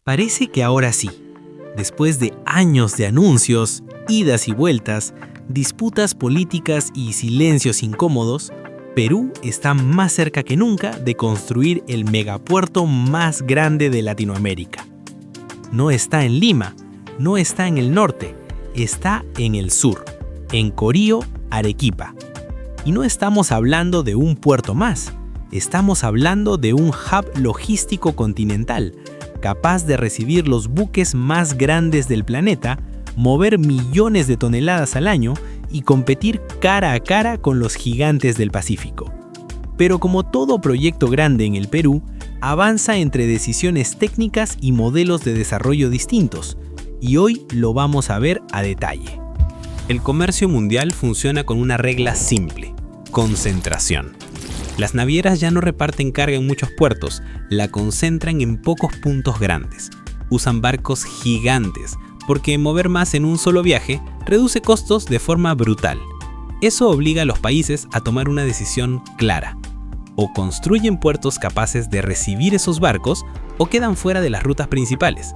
Parece que ahora sí, después de años de anuncios, idas y vueltas, disputas políticas y silencios incómodos, Perú está más cerca que nunca de construir el megapuerto más grande de Latinoamérica. No está en Lima, no está en el norte, está en el sur, en Corío, Arequipa. Y no estamos hablando de un puerto más, estamos hablando de un hub logístico continental, capaz de recibir los buques más grandes del planeta, mover millones de toneladas al año y competir cara a cara con los gigantes del Pacífico. Pero como todo proyecto grande en el Perú, avanza entre decisiones técnicas y modelos de desarrollo distintos, y hoy lo vamos a ver a detalle. El comercio mundial funciona con una regla simple: concentración. Las navieras ya no reparten carga en muchos puertos, la concentran en pocos puntos grandes. Usan barcos gigantes, porque mover más en un solo viaje reduce costos de forma brutal. Eso obliga a los países a tomar una decisión clara: o construyen puertos capaces de recibir esos barcos o quedan fuera de las rutas principales.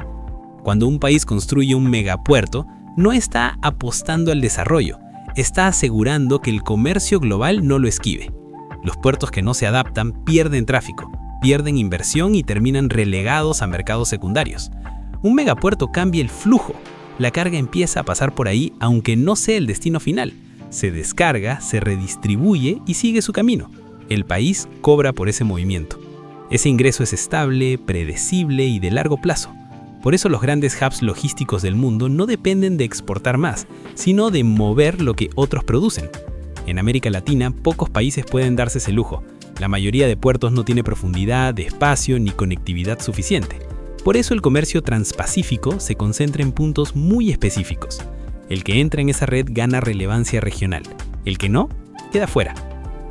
Cuando un país construye un megapuerto, no está apostando al desarrollo, está asegurando que el comercio global no lo esquive. Los puertos que no se adaptan pierden tráfico, pierden inversión y terminan relegados a mercados secundarios. Un megapuerto cambia el flujo. La carga empieza a pasar por ahí aunque no sea el destino final. Se descarga, se redistribuye y sigue su camino. El país cobra por ese movimiento. Ese ingreso es estable, predecible y de largo plazo. Por eso los grandes hubs logísticos del mundo no dependen de exportar más, sino de mover lo que otros producen. En América Latina, pocos países pueden darse ese lujo. La mayoría de puertos no tiene profundidad, espacio ni conectividad suficiente. Por eso el comercio transpacífico se concentra en puntos muy específicos. El que entra en esa red gana relevancia regional. El que no, queda fuera.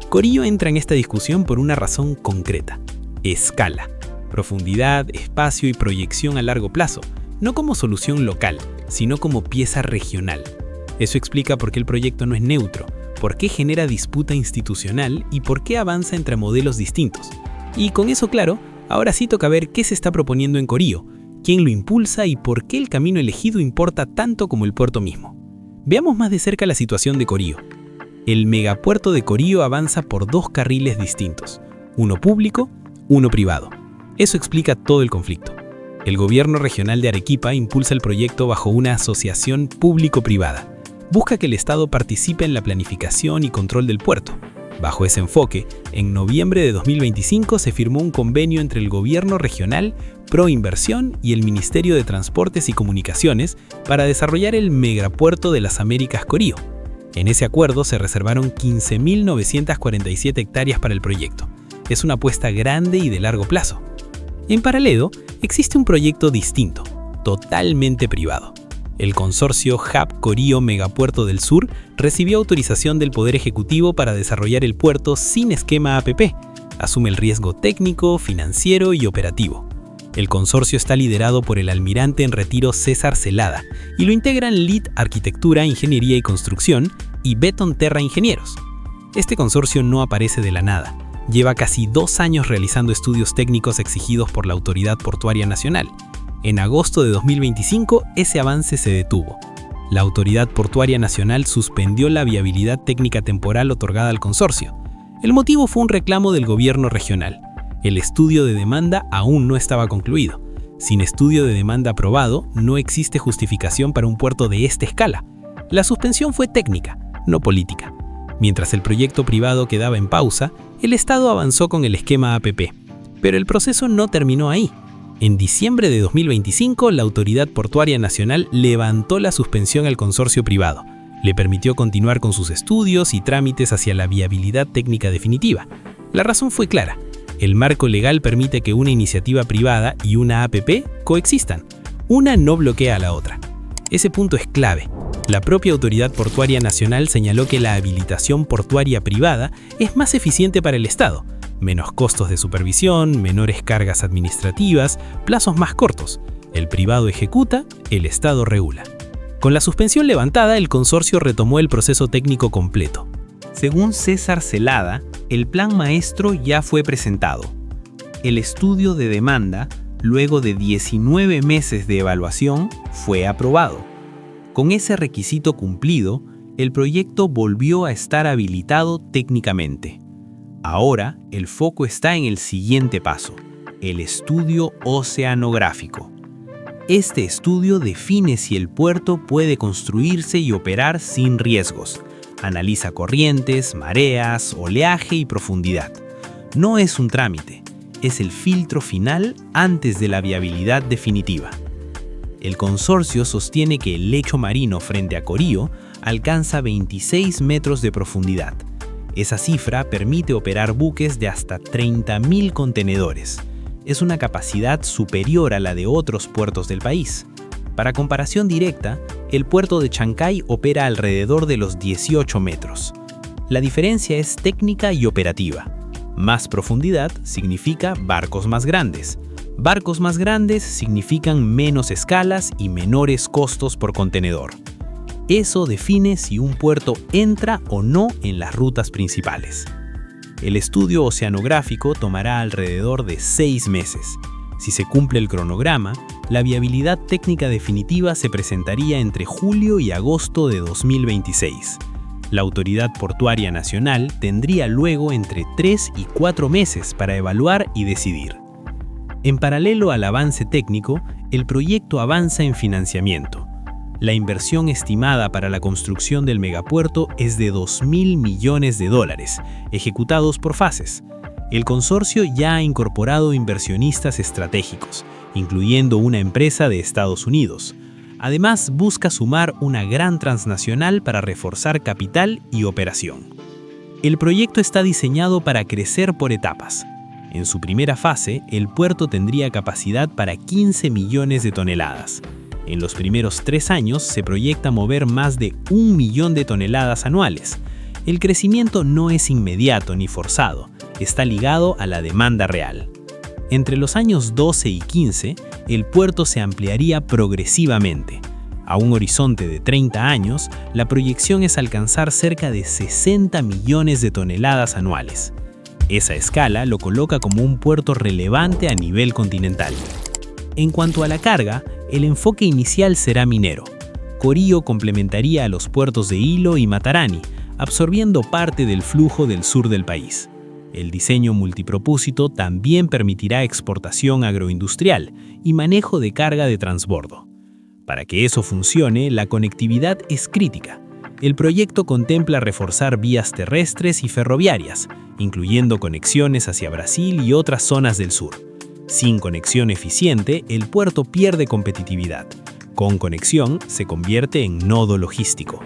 Corío entra en esta discusión por una razón concreta: escala. Profundidad, espacio y proyección a largo plazo, no como solución local, sino como pieza regional. Eso explica por qué el proyecto no es neutro, por qué genera disputa institucional y por qué avanza entre modelos distintos. Y con eso claro, ahora sí toca ver qué se está proponiendo en Corío, quién lo impulsa y por qué el camino elegido importa tanto como el puerto mismo. Veamos más de cerca la situación de Corío. El megapuerto de Corío avanza por dos carriles distintos, uno público, uno privado. Eso explica todo el conflicto. El gobierno regional de Arequipa impulsa el proyecto bajo una asociación público-privada. Busca que el Estado participe en la planificación y control del puerto. Bajo ese enfoque, en noviembre de 2025 se firmó un convenio entre el gobierno regional, Proinversión y el Ministerio de Transportes y Comunicaciones para desarrollar el megapuerto de las Américas Corío. En ese acuerdo se reservaron 15.947 hectáreas para el proyecto. Es una apuesta grande y de largo plazo. En paralelo, existe un proyecto distinto, totalmente privado. El consorcio Hub Corío Megapuerto del Sur recibió autorización del Poder Ejecutivo para desarrollar el puerto sin esquema APP. Asume el riesgo técnico, financiero y operativo. El consorcio está liderado por el almirante en retiro César Celada y lo integran LIT Arquitectura, Ingeniería y Construcción y Beton Terra Ingenieros. Este consorcio no aparece de la nada. Lleva casi 2 años realizando estudios técnicos exigidos por la Autoridad Portuaria Nacional. En agosto de 2025, ese avance se detuvo. La Autoridad Portuaria Nacional suspendió la viabilidad técnica temporal otorgada al consorcio. El motivo fue un reclamo del gobierno regional. El estudio de demanda aún no estaba concluido. Sin estudio de demanda aprobado, no existe justificación para un puerto de esta escala. La suspensión fue técnica, no política. Mientras el proyecto privado quedaba en pausa, el Estado avanzó con el esquema APP. Pero el proceso no terminó ahí. En diciembre de 2025, la Autoridad Portuaria Nacional levantó la suspensión al consorcio privado. Le permitió continuar con sus estudios y trámites hacia la viabilidad técnica definitiva. La razón fue clara. El marco legal permite que una iniciativa privada y una APP coexistan. Una no bloquea a la otra. Ese punto es clave. La propia Autoridad Portuaria Nacional señaló que la habilitación portuaria privada es más eficiente para el Estado. Menos costos de supervisión, menores cargas administrativas, plazos más cortos. El privado ejecuta, el Estado regula. Con la suspensión levantada, el consorcio retomó el proceso técnico completo. Según César Celada, el plan maestro ya fue presentado. El estudio de demanda, Luego de 19 meses de evaluación, fue aprobado. Con ese requisito cumplido, el proyecto volvió a estar habilitado técnicamente. Ahora, el foco está en el siguiente paso, el estudio oceanográfico. Este estudio define si el puerto puede construirse y operar sin riesgos. Analiza corrientes, mareas, oleaje y profundidad. No es un trámite, es el filtro final antes de la viabilidad definitiva. El consorcio sostiene que el lecho marino frente a Corío alcanza 26 metros de profundidad. Esa cifra permite operar buques de hasta 30.000 contenedores. Es una capacidad superior a la de otros puertos del país. Para comparación directa, el puerto de Chancay opera alrededor de los 18 metros. La diferencia es técnica y operativa. Más profundidad significa barcos más grandes. Barcos más grandes significan menos escalas y menores costos por contenedor. Eso define si un puerto entra o no en las rutas principales. El estudio oceanográfico tomará alrededor de 6 meses. Si se cumple el cronograma, la viabilidad técnica definitiva se presentaría entre julio y agosto de 2026. La Autoridad Portuaria Nacional tendría luego entre 3 y 4 meses para evaluar y decidir. En paralelo al avance técnico, el proyecto avanza en financiamiento. La inversión estimada para la construcción del megapuerto es de $2.000 millones, ejecutados por fases. El consorcio ya ha incorporado inversionistas estratégicos, incluyendo una empresa de Estados Unidos. Además, busca sumar una gran transnacional para reforzar capital y operación. El proyecto está diseñado para crecer por etapas. En su primera fase, el puerto tendría capacidad para 15 millones de toneladas. En los primeros 3 años se proyecta mover más de 1 millón de toneladas anuales. El crecimiento no es inmediato ni forzado, está ligado a la demanda real. Entre los años 12 y 15, el puerto se ampliaría progresivamente. A un horizonte de 30 años, la proyección es alcanzar cerca de 60 millones de toneladas anuales. Esa escala lo coloca como un puerto relevante a nivel continental. En cuanto a la carga, el enfoque inicial será minero. Corío complementaría a los puertos de Ilo y Matarani, absorbiendo parte del flujo del sur del país. El diseño multipropósito también permitirá exportación agroindustrial y manejo de carga de transbordo. Para que eso funcione, la conectividad es crítica. El proyecto contempla reforzar vías terrestres y ferroviarias, incluyendo conexiones hacia Brasil y otras zonas del sur. Sin conexión eficiente, el puerto pierde competitividad. Con conexión, se convierte en nodo logístico.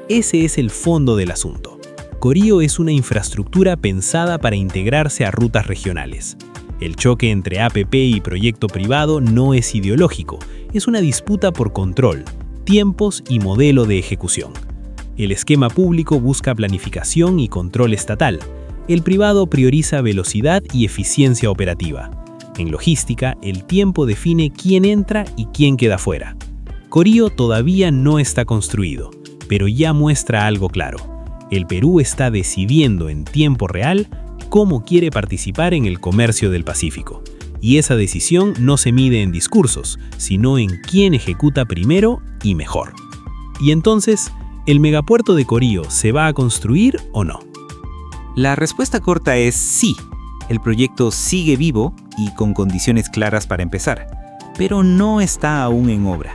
Ese es el fondo del asunto. Corío es una infraestructura pensada para integrarse a rutas regionales. El choque entre APP y proyecto privado no es ideológico, es una disputa por control, tiempos y modelo de ejecución. El esquema público busca planificación y control estatal. El privado prioriza velocidad y eficiencia operativa. En logística, el tiempo define quién entra y quién queda fuera. Corío todavía no está construido, pero ya muestra algo claro. El Perú está decidiendo en tiempo real cómo quiere participar en el comercio del Pacífico. Y esa decisión no se mide en discursos, sino en quién ejecuta primero y mejor. Y entonces, ¿el megapuerto de Corío se va a construir o no? La respuesta corta es sí. El proyecto sigue vivo y con condiciones claras para empezar, pero no está aún en obra.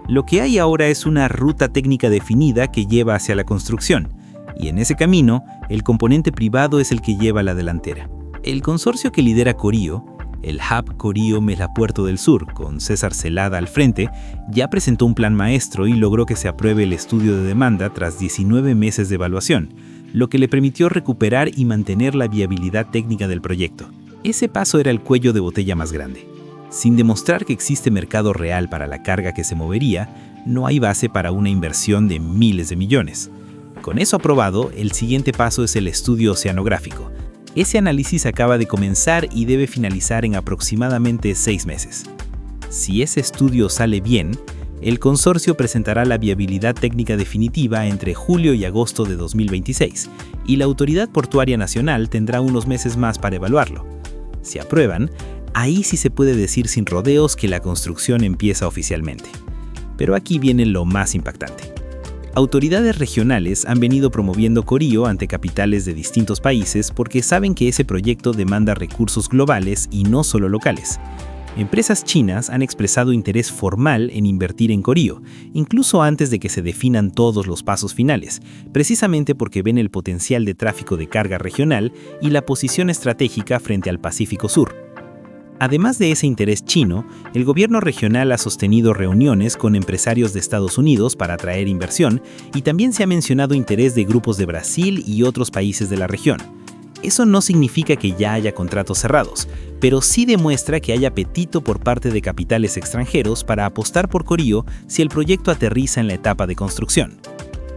Lo que hay ahora es una ruta técnica definida que lleva hacia la construcción, y en ese camino, el componente privado es el que lleva la delantera. El consorcio que lidera Corío, el Hub Corío Melapuerto del Sur, con César Celada al frente, ya presentó un plan maestro y logró que se apruebe el estudio de demanda tras 19 meses de evaluación, lo que le permitió recuperar y mantener la viabilidad técnica del proyecto. Ese paso era el cuello de botella más grande. Sin demostrar que existe mercado real para la carga que se movería, no hay base para una inversión de miles de millones. Con eso aprobado, el siguiente paso es el estudio oceanográfico. Ese análisis acaba de comenzar y debe finalizar en aproximadamente 6 meses. Si ese estudio sale bien, el consorcio presentará la viabilidad técnica definitiva entre julio y agosto de 2026, y la Autoridad Portuaria Nacional tendrá unos meses más para evaluarlo. Si aprueban, Ahí sí se puede decir sin rodeos que la construcción empieza oficialmente. Pero aquí viene lo más impactante. Autoridades regionales han venido promoviendo Corío ante capitales de distintos países porque saben que ese proyecto demanda recursos globales y no solo locales. Empresas chinas han expresado interés formal en invertir en Corío, incluso antes de que se definan todos los pasos finales, precisamente porque ven el potencial de tráfico de carga regional y la posición estratégica frente al Pacífico Sur. Además de ese interés chino, el gobierno regional ha sostenido reuniones con empresarios de Estados Unidos para atraer inversión y también se ha mencionado interés de grupos de Brasil y otros países de la región. Eso no significa que ya haya contratos cerrados, pero sí demuestra que hay apetito por parte de capitales extranjeros para apostar por Corío si el proyecto aterriza en la etapa de construcción.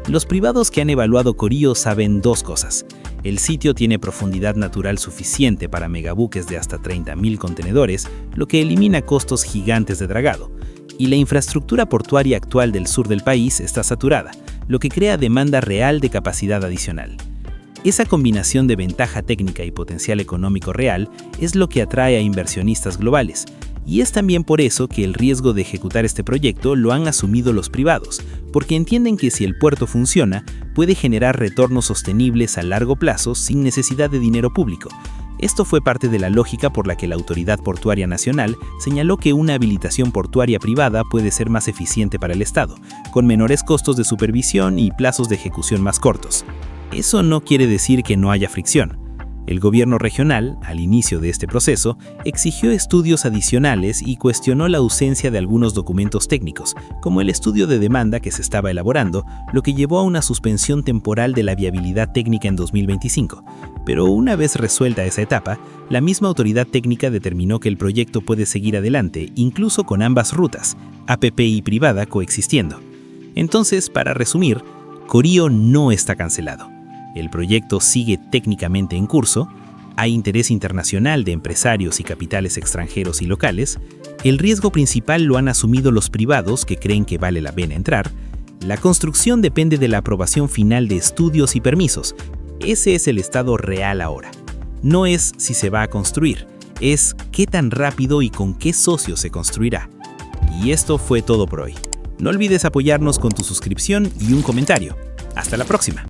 Los privados que han evaluado Corío saben dos cosas. El sitio tiene profundidad natural suficiente para megabuques de hasta 30.000 contenedores, lo que elimina costos gigantes de dragado. Y la infraestructura portuaria actual del sur del país está saturada, lo que crea demanda real de capacidad adicional. Esa combinación de ventaja técnica y potencial económico real es lo que atrae a inversionistas globales. Y es también por eso que el riesgo de ejecutar este proyecto lo han asumido los privados, porque entienden que si el puerto funciona, puede generar retornos sostenibles a largo plazo sin necesidad de dinero público. Esto fue parte de la lógica por la que la Autoridad Portuaria Nacional señaló que una habilitación portuaria privada puede ser más eficiente para el Estado, con menores costos de supervisión y plazos de ejecución más cortos. Eso no quiere decir que no haya fricción. El gobierno regional, al inicio de este proceso, exigió estudios adicionales y cuestionó la ausencia de algunos documentos técnicos, como el estudio de demanda que se estaba elaborando, lo que llevó a una suspensión temporal de la viabilidad técnica en 2025. Pero una vez resuelta esa etapa, la misma autoridad técnica determinó que el proyecto puede seguir adelante, incluso con ambas rutas, APP y privada, coexistiendo. Entonces, para resumir, Corío no está cancelado. El proyecto sigue técnicamente en curso, hay interés internacional de empresarios y capitales extranjeros y locales, el riesgo principal lo han asumido los privados que creen que vale la pena entrar, la construcción depende de la aprobación final de estudios y permisos. Ese es el estado real ahora. No es si se va a construir, es qué tan rápido y con qué socios se construirá. Y esto fue todo por hoy. No olvides apoyarnos con tu suscripción y un comentario. Hasta la próxima.